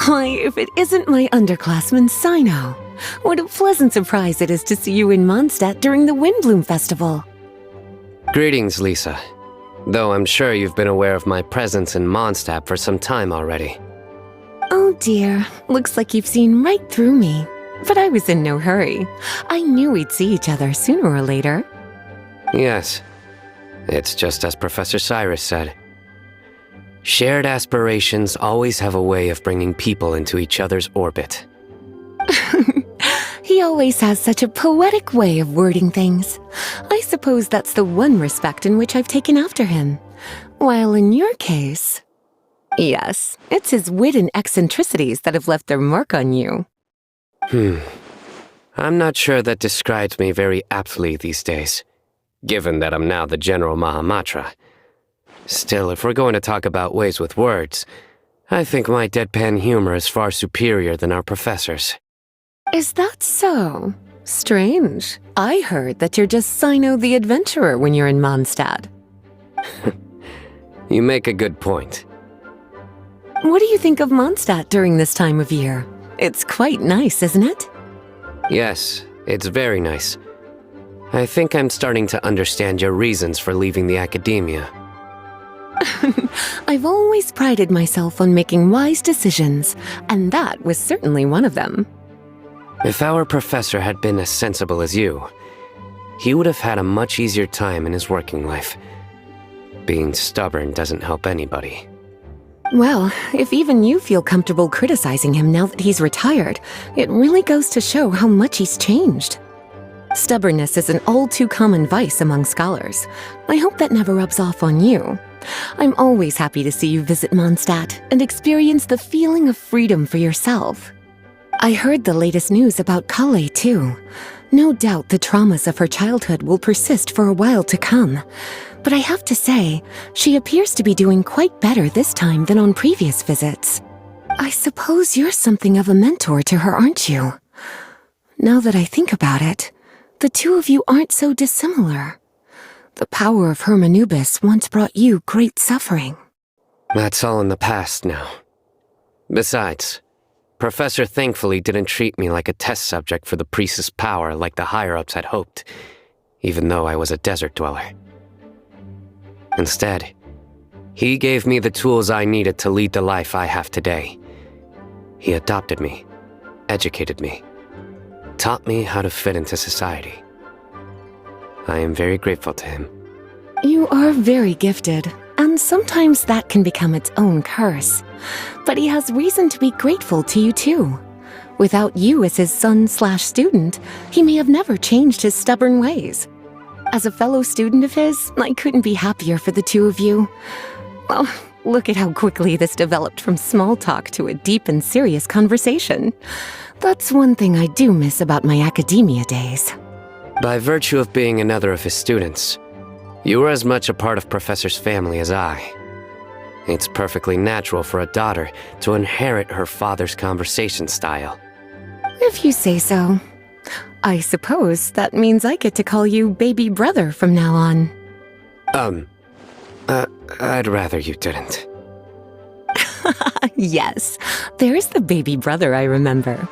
Why, if it isn't my underclassman, Cyno. What a pleasant surprise it is to see you in Mondstadt during the Windbloom Festival. Greetings, Lisa. Though I'm sure you've been aware of my presence in Mondstadt for some time already. Oh dear, looks like you've seen right through me. But I was in no hurry. I knew we'd see each other sooner or later. Yes. It's just as Professor Cyrus said. Shared aspirations always have a way of bringing people into each other's orbit. He always has such a poetic way of wording things. I suppose that's the one respect in which I've taken after him. While in your case... Yes, it's his wit and eccentricities that have left their mark on you. I'm not sure that describes me very aptly these days, given that I'm now the General Mahamatra. Still, if we're going to talk about ways with words, I think my deadpan humor is far superior than our professor's. Is that so? Strange. I heard that you're just Cyno the Adventurer when you're in Mondstadt. You make a good point. What do you think of Mondstadt during this time of year? It's quite nice, isn't it? Yes, it's very nice. I think I'm starting to understand your reasons for leaving the academia. I've always prided myself on making wise decisions, and that was certainly one of them. If our professor had been as sensible as you, he would have had a much easier time in his working life. Being stubborn doesn't help anybody. Well, if even you feel comfortable criticizing him now that he's retired, it really goes to show how much he's changed. Stubbornness is an all-too-common vice among scholars. I hope that never rubs off on you. I'm always happy to see you visit Mondstadt and experience the feeling of freedom for yourself. I heard the latest news about Kale, too. No doubt the traumas of her childhood will persist for a while to come. But I have to say, she appears to be doing quite better this time than on previous visits. I suppose you're something of a mentor to her, aren't you? Now that I think about it, the two of you aren't so dissimilar. The power of Hermanubis once brought you great suffering. That's all in the past now. Besides, Professor thankfully didn't treat me like a test subject for the priestess power like the higher-ups had hoped, even though I was a desert dweller. Instead, he gave me the tools I needed to lead the life I have today. He adopted me, educated me, taught me how to fit into society. I am very grateful to him. You are very gifted, and sometimes that can become its own curse. But he has reason to be grateful to you too. Without you as his son/student, he may have never changed his stubborn ways. As a fellow student of his, I couldn't be happier for the two of you. Well, look at how quickly this developed from small talk to a deep and serious conversation. That's one thing I do miss about my academia days. By virtue of being another of his students, you were as much a part of Professor's family as I. It's perfectly natural for a daughter to inherit her father's conversation style. If you say so. I suppose that means I get to call you baby brother from now on. I'd rather you didn't. Yes, there's the baby brother I remember.